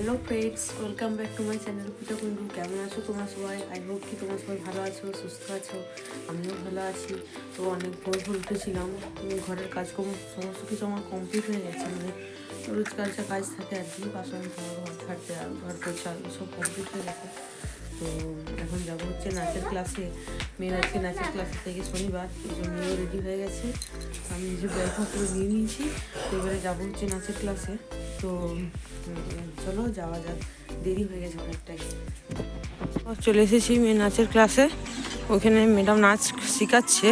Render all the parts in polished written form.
Hello friends, welcome back to my channel Puja Kundu. কেমন আছো তোমরা সবাই? আই হোপ কি তোমরা সবাই ভালো আছো, সুস্থ আছো। আমিও ভালো আছি। তো অনেক ভোর উঠেছিলাম। ঘরের কাজকর্ম সমস্ত কিছু আমার কমপ্লিট হয়ে গেছে, মানে রোজকার যা কাজ থাকে আর কি, বাসন খাওয়া, ঘর ঝাড়তে আর ঘর পোছা সব কমপ্লিট হয়ে গেছে। তো এখন যাবো হচ্ছে নাচের ক্লাসে। মেয়ের আজকে নাচের ক্লাসে থেকে শনিবার, এই জন্য মেয়েও রেডি হয়ে গেছে। আমি নিজের ব্যাগপত্র নিয়ে নিয়েছি। তো এবারে যাবো হচ্ছে নাচের ক্লাসে। তো চলো যাওয়া যাক, দেরি হয়ে গেছে অনেকটাই। চলে এসেছি মেয়ে নাচের ক্লাসে। ওখানে ম্যাডাম নাচ শেখাচ্ছে।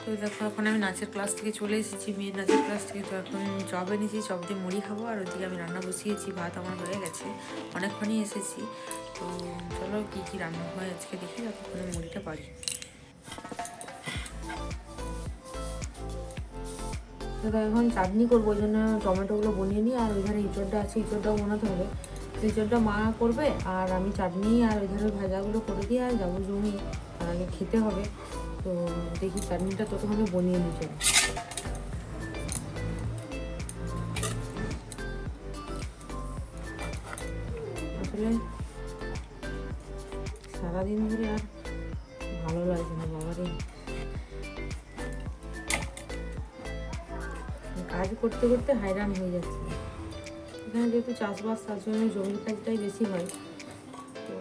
তো দেখো, এখন আমি নাচের ক্লাস থেকে চলে এসেছি, মেয়ের নাচের ক্লাস থেকে। তো এখন চপ এনেছি, চপ দিয়ে মুড়ি খাবো। আর ওদিকে আমি রান্না বসিয়েছি, ভাত আমার হয়ে গেছে, অনেকক্ষণই এসেছি। তো চলো কী কী রান্না হয় আজকে দেখি, যতক্ষণে মুড়িটা পারি। তো এখন চাটনি করবো, ওই জন্য টমেটোগুলো বনিয়ে নিই। আর ওই ধারে ইঁচড়টা আছে, ইঁচড়টাও বানাতে হবে। ইঁচড়টা মা করবে, আর আমি চাটনি আর ওই ধারে ভাজাগুলো করে দিই। আর যাবো জমি, আর আগে খেতে হবে। তো দেখি চাটনিটা ততক্ষণে বনিয়ে নিই। চলো, আসলে সারাদিন ধরে আর ভালো লাগছে না বাবারে। কাজ করতে করতে হায়রান হয়ে যাচ্ছে। এখানে যেহেতু চাষবাস, তার জন্য জমির কাজটাই বেশি হয়। তো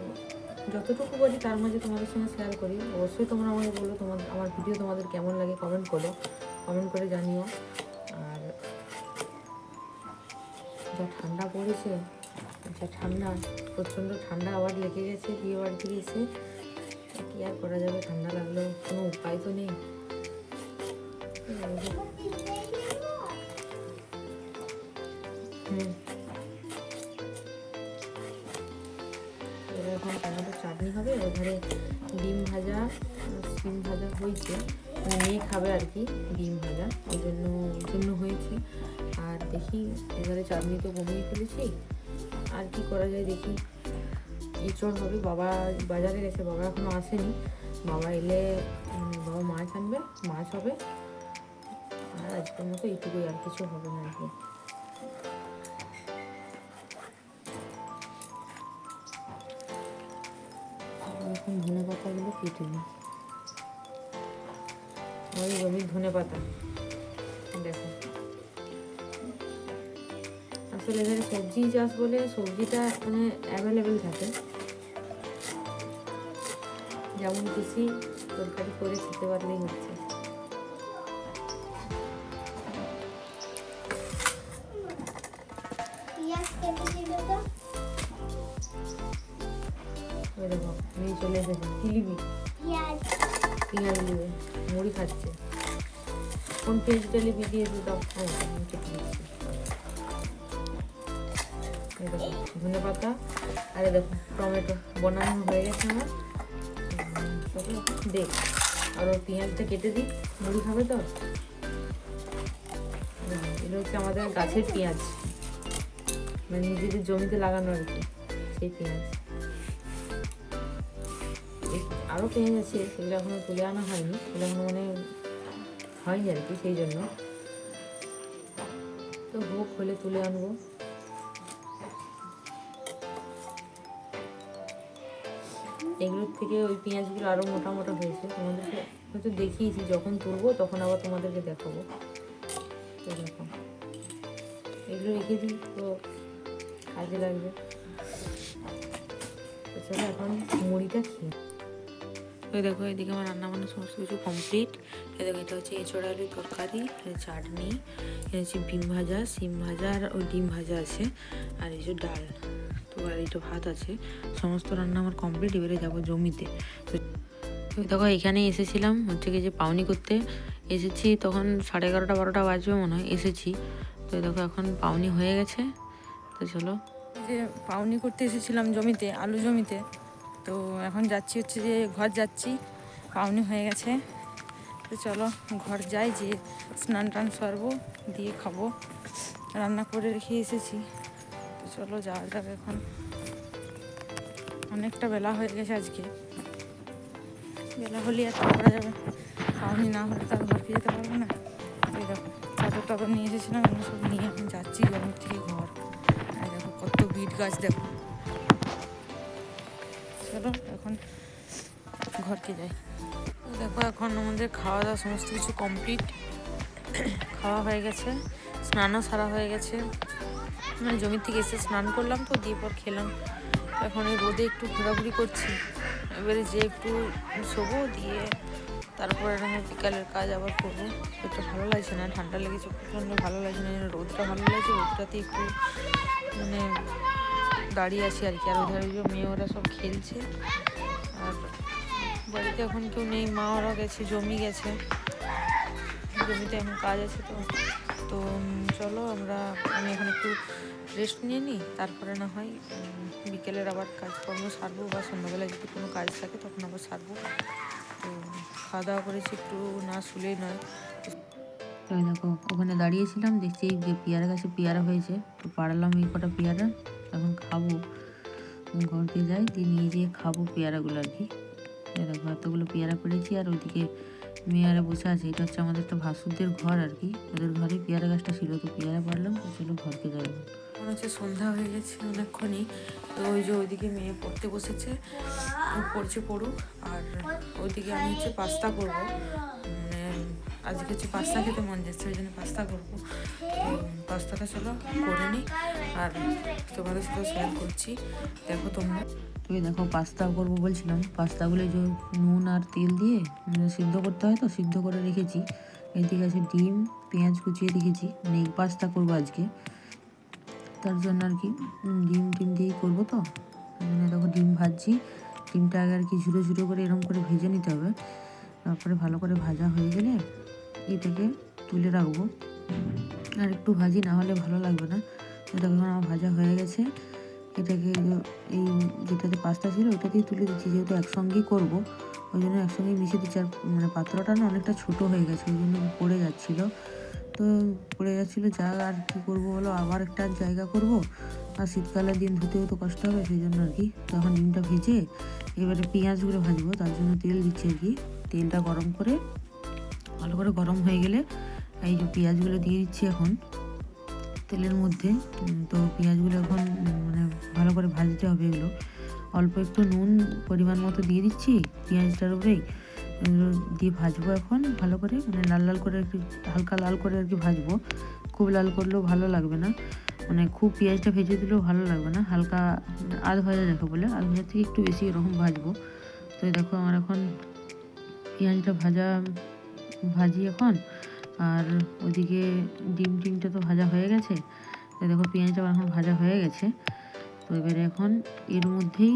যতটুকু বলি তার মাঝে তোমাদের সঙ্গে শেয়ার করি। অবশ্যই তোমরা আমাকে বলো আমার ভিডিও তোমাদের কেমন লাগে, কমেন্ট করে জানিও। আর যা ঠান্ডা পড়েছে, যা ঠান্ডা, প্রচণ্ড ঠান্ডা আবার লেগে গেছে বিয়ে বাড়ি থেকে এসে। কী আর করা যাবে, ঠান্ডা লাগলেও কোনো উপায় তো নেই। এখন টমেটোর চাটনি হবে, ওধারে ডিম ভাজা, সিম ভাজা হয়েছে, মানে মেয়ে খাবে আর কি ডিম ভাজা, ওই জন্য হয়েছে। আর দেখি এবারে চাটনি তো বমিয়ে ফেলেছি, আর কি করা যায় দেখি। এঁচড় হবে, বাবা বাজারে গেছে, বাবা এখনও আসেনি। বাবা এলে বাবা মাছ আনবে, মাছ হবে। আর আজকের মতো এইটুকুই, আর কিছু হবে না আর কি। এখন ধনে পাতাগুলো কেটে নিই। ওই জমির ধনে পাতা দেখো। আসলে এখানে সবজি চাষ বলে সবজিটা মানে অ্যাভেলেবেল থাকে, যেমন খুশি তরকারি করে খেতে পারলেই হচ্ছে। ওই দেখো মেয়ে চলে এসেছে, কি নিবি? পেঁয়াজ নিবে, মুড়ি খাচ্ছে। কোন পেঁয়াজটা নিবি দিয়ে দাও, কেটে দিচ্ছি। ধনে পাতা, আরে দেখো টমেটো বানানো হয়ে গেছে আমার। দেখ, আরও পেঁয়াজটা কেটে দিই, মুড়ি খাবে তো। এটা হচ্ছে আমাদের গাছের পেঁয়াজ, মানে নিজেদের জমিতে লাগানো আর কি, সেই পেঁয়াজ। আরও পেঁয়াজ আছে, সেগুলো এখনো তুলে আনা হয়নি, সেগুলো এখনো মানে হয়নি আর কি, সেই জন্য। তো হোক, হলে তুলে আনবো। এগুলোর থেকে ওই পেঁয়াজগুলো আরও মোটা মোটা হয়েছে, তোমাদেরকে হয়তো দেখিয়েছি, যখন তুলবো তখন আবার তোমাদেরকে দেখাবো। তো দেখো, এগুলো রেখে দিই, তো কাজে লাগবে। তো চলো এখন মুড়িটা খেয়ে। ওই দেখো, এদিকে আমার রান্না বান্না সমস্ত কিছু কমপ্লিট। এই দেখো, এটা হচ্ছে এঁচড় আলুর তরকারি, চাটনি, এটা হচ্ছে বিম ভাজা, সিম ভাজা, আর ওই ডিম ভাজা আছে, আর এই যে ডাল। তো আর এইটা ভাত আছে। সমস্ত রান্না আমার কমপ্লিট। এবারে যাবো জমিতে। তো দেখো, এখানে এসেছিলাম হচ্ছে কি যে পাউনি করতে এসেছি, তখন 11:30 12টা বাজবে মনে হয় এসেছি। তো দেখো এখন পাউনি হয়ে গেছে। তো চলো, যে পাউনি করতে এসেছিলাম জমিতে, আলু জমিতে। তো এখন যাচ্ছি হচ্ছে যে ঘর যাচ্ছি, পাউনি হয়ে গেছে। তো চলো ঘর যাই, যে স্নান টান সারবো, দিয়ে খাবো। রান্না করে রেখে এসেছি। তো চলো যাওয়া যাক এখন। অনেকটা বেলা হয়ে গেছে আজকে, বেলা হলে আর করা যাবে, খাওয়ানি না হলে তো আর ঘরকে যেতে পারবো না। এই দেখো চাদর টাদর নিয়ে এসেছিলাম, এগুলো সব নিয়ে এখন যাচ্ছি জমির থেকে ঘর। আর দেখো কত বিট গাছ, দেখো। চলো এখন ঘরকে যাই। দেখো এখন আমাদের খাওয়া দাওয়া সমস্ত কিছু কমপ্লিট, খাওয়া হয়ে গেছে, স্নানও সারা হয়ে গেছে। মানে জমির থেকে এসে স্নান করলাম, তো দিয়ে পর খেলাম। এখন এই রোদে একটু ঘোরাঘুরি করছি, এবারে যে একটু শোবো, দিয়ে তারপরে না হয় বিকালের কাজ আবার করবো। এটা ভালো লাগছে না, ঠান্ডা লেগেছে প্রচণ্ড, ভালো লাগছে না। রোদটা ভালো লাগছে, রোদটাতে একটু মানে দাঁড়িয়ে আছি আর কি। আর ওধারে যে মেয়ে ওরা সব খেলছে, আর বাড়িতে এখন কেউ নেই, মা ওরা গেছে, জমি গেছে, জমিতে এখন কাজ আছে। তো তো চলো আমি এখন একটু রেস্ট নিয়ে নিই, তারপরে না হয় বিকেলের আবার কাজকর্ম সারবো, বা সন্ধ্যাবেলায় যদি কোনো কাজ থাকে তখন আবার সারবো। তো খাওয়া দাওয়া করেছি, একটু না শুলেই নয়। তো দেখো ওখানে দাঁড়িয়েছিলাম, দেখছি যে পেয়ারা গাছে পেয়ারা হয়েছে, তো পাড়ালাম এই কটা পেয়ারা, এখন খাবো। ঘরকে যাই, দিয়ে নিয়ে যেয়ে খাবো পেয়ারাগুলো আর কি। দেখো এতগুলো পেয়ারা পেড়েছি, আর ওইদিকে মেয়েরা বসে আছে। এটা হচ্ছে আমাদের একটা ভাসুরদের ঘর আর কি, ওদের ঘরে পেয়ারা গাছটা ছিল, তো পেয়ারা পারলাম। তো চলো ঘরকে যাই। মনে হচ্ছে সন্ধ্যা হয়ে গেছে অনেকক্ষণই। তো ওই যে ওইদিকে মেয়ে পড়তে বসেছে, পড়ছে পড়ুক, আর ওইদিকে আমি হচ্ছে পাস্তা করবো। মানে আজকে হচ্ছে পাস্তা খেতে মন যাচ্ছে, ওই জন্য পাস্তা করবো। পাস্তাটা চলো করে নিই, আর তোমাদের সাথে শেয়ার করছি, দেখো তোমরা। তুমি দেখো পাস্তা করবো বলছিলাম, পাস্তাগুলো যে নুন আর তেল দিয়ে সিদ্ধ করতে হয়, তো সিদ্ধ করে রেখেছি। এদিকে আছে ডিম, পেঁয়াজ কুচিয়ে রেখেছি, মানে এই পাস্তা করবো আজকে, তার জন্য আর কি ডিম দিয়েই করবো। তো মানে দেখো ডিম ভাজছি, ডিমটা আগে আর কি ঝুড়ো ঝুড়ো করে এরকম করে ভেজে নিতে হবে। তারপরে ভালো করে ভাজা হয়ে গেলে এটাকে তুলে রাখবো, আর একটু ভাজি না হলে ভালো লাগবে না। দেখো আমার ভাজা হয়ে গেছে, এটাকে এই যেটাতে পাস্তা ছিল ওটাতেই তুলে দিচ্ছি, যেহেতু একসঙ্গেই করবো ওই জন্য একসঙ্গেই মিশিয়ে দিচ্ছি। আর মানে পাত্রটা না অনেকটা ছোটো হয়ে গেছে, ওই জন্য পড়ে যাচ্ছিলো, যা আর কী করবো বলো, আবার একটা জায়গা করব, আর শীতকালের দিন ধুতেও তো কষ্ট হবে, সেই জন্য আর কি। তখন ডিমটা ভেজে এবারে পেঁয়াজগুলো ভাজবো, তার জন্য তেল দিচ্ছি আর কি। তেলটা গরম করে ভালো করে গরম হয়ে গেলে এই যে পেঁয়াজগুলো দিয়ে দিচ্ছি এখন তেলের মধ্যে। তো পেঁয়াজগুলো এখন মানে ভালো করে ভাজতে হবে, এগুলো অল্প একটু নুন পরিমাণ মতো দিয়ে দিচ্ছি পেঁয়াজটার উপরেই, এগুলো দিয়ে ভাজবো এখন ভালো করে, মানে লাল লাল করে একটু হালকা লাল করে আর কি ভাজবো। খুব লাল করলেও ভালো লাগবে না, মানে খুব পেঁয়াজটা ভেজে দিলেও ভালো লাগবে না, হালকা আধ ভাজা যাকে বলে, আধ ভাজার থেকে একটু বেশি এরকম ভাজবো। তো দেখো আমার এখন পেঁয়াজটা ভাজি এখন, আর ওইদিকে ডিমটা তো ভাজা হয়ে গেছে। তো দেখো পেঁয়াজটা এখন ভাজা হয়ে গেছে। তো এবারে এখন এর মধ্যেই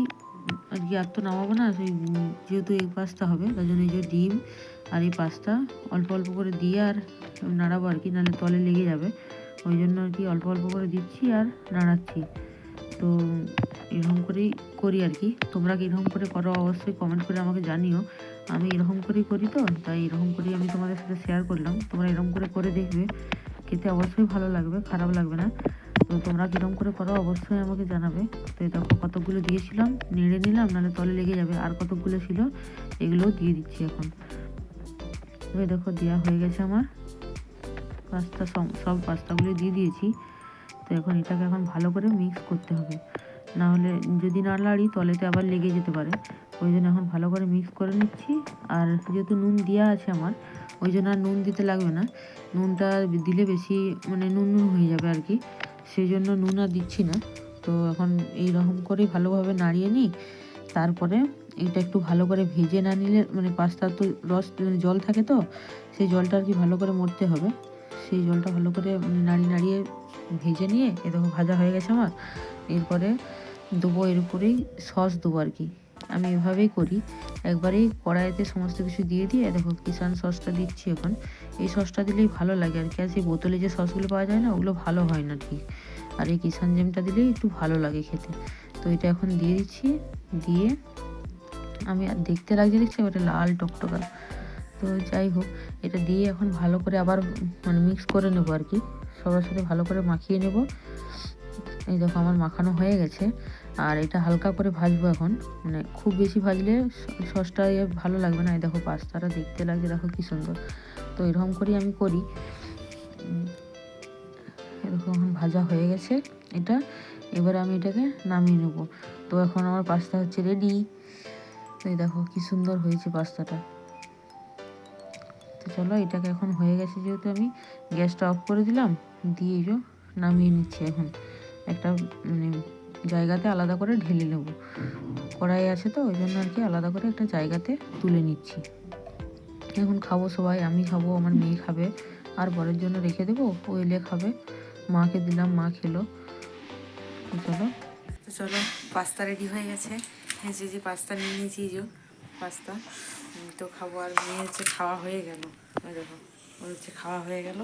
আর কি, আর তো নামাবো না, সেই যেহেতু এই পাস্তা হবে তার জন্য এই যে ডিম আর এই পাস্তা অল্প অল্প করে দিয়ে আর নাড়াবো আর কি, নাহলে তলে লেগে যাবে, ওই জন্য আর কি অল্প অল্প করে দিচ্ছি আর নাড়াচ্ছি। তো এরকম করেই করি আর কি। তোমরা কি এরকম করে করো অবশ্যই কমেন্ট করে আমাকে জানিও। আমি এরকম করেই করি, তো তাই এরকম করেই আমি তোমাদের সাথে শেয়ার করলাম। তোমরা এরকম করে দেখবে, খেতে অবশ্যই ভালো লাগবে, খারাপ লাগবে না। তো তোমরা কীরকম করে করো অবশ্যই আমাকে জানাবে। তো এই দেখো কতকগুলো দিয়েছিলাম, নেড়ে নিলাম, নাহলে তলে লেগে যাবে। আর কতকগুলো ছিল এগুলোও দিয়ে দিচ্ছি এখন। তো এই দেখো দেওয়া হয়ে গেছে আমার পাস্তা, সব পাস্তাগুলো দিয়ে দিয়েছি। তো এখন এটাকে এখন ভালো করে মিক্স করতে হবে, না হলে যদি না নাড়ি তলেতে আবার লেগে যেতে পারে, ওই জন্য এখন ভালো করে মিক্স করে নিচ্ছি। আর যেহেতু নুন দেওয়া আছে আমার, ওই জন্য আর নুন দিতে লাগবে না, নুনটা দিলে বেশি মানে নুন হয়ে যাবে আর কি, সেই জন্য নুন আর দিচ্ছি না। তো এখন এইরকম করেই ভালোভাবে নাড়িয়ে নিই। তারপরে এটা একটু ভালো করে ভেজে না নিলে, মানে পাস্তার তো রস জল থাকে, তো সেই জলটা আর কি ভালো করে মরতে হবে, সেই জলটা ভালো করে মানে নাড়িয়ে ভেজে নিয়ে এ দেখো ভাজা হয়ে গেছে আমার। এরপরে দেবো এর উপরেই সস দেবো আর কি, আমি এভাবেই করি, একবারেই কড়াইতে সমস্ত কিছু দিয়ে দেখো কিষান সসটা দিচ্ছি এখন। এই সসটা দিলেই ভালো লাগে আর কি, আর সেই বোতলে যে সসগুলো পাওয়া যায় না ওগুলো ভালো হয় না ঠিক, আর এই কিষান জেমটা দিলেই একটু ভালো লাগে খেতে। তো এটা এখন দিয়ে দিচ্ছি, দিয়ে আমি আর দেখতে লাগছে এবারে লাল টকটকা, তো যাই হোক, এটা দিয়ে এখন ভালো করে আবার মানে মিক্স করে নেবো আর কি, সবার সাথে ভালো করে মাখিয়ে নেব। এই দেখো আমার মাখানো হয়ে গেছে। আর এটা হালকা করে ভাজবো এখন, মানে খুব বেশি ভাজলে সসটা ভালো লাগবে না। এই দেখো পাস্তাটা দেখতে লাগছে, দেখো কি সুন্দর। তো এরকম করেই আমি করি। এরকম এখন ভাজা হয়ে গেছে এটা। এবার আমি এটাকে নামিয়ে নেব। তো এখন আমার পাস্তা হচ্ছে রেডি। তো এই দেখো কি সুন্দর হয়েছে পাস্তাটা। তো চলো, এটাকে এখন হয়ে গেছে যেহেতু, আমি গ্যাসটা অফ করে দিলাম, দিয়ে নামিয়ে নিচ্ছি। এখন একটা মানে জায়গাতে আলাদা করে ঢেলে নেব, কড়াই আছে তো ওই জন্য আর কি আলাদা করে একটা জায়গাতে তুলে নিচ্ছি। এখন খাবো সবাই, আমি খাবো, আমার মেয়ে খাবে, আর পরের জন্য রেখে দেবো, ও এলে খাবে। মাকে দিলাম, মা খেলো। তো চলো পাস্তা রেডি হয়ে গেছে। এই যে পাস্তা নিয়ে নিয়েছি, পাস্তা তো খাবো। আর মেয়ে হচ্ছে খাওয়া হয়ে গেল, ওই দেখো ওর হচ্ছে খাওয়া হয়ে গেল।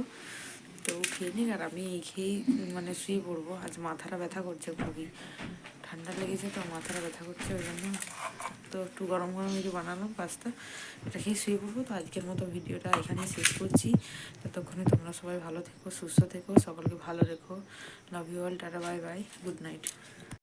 তো ও খেয়ে নিক, আর আমি এই খেয়েই মানে শুয়ে পড়বো। আজ মাথাটা ব্যথা করছে খুবই, ঠান্ডা লেগেছে তো মাথাটা ব্যথা করছে, ওই জন্য তো একটু গরম গরম কিছু বানালাম পাস্তা, এটা খেয়ে শুয়ে পড়বো। তো আজকের মতো ভিডিওটা এখানেই শেষ করছি। ততক্ষণে তোমরা সবাই ভালো থেকো, সুস্থ থেকো, সকলকে ভালো রেখো। Love you all, tata, bye bye, good night.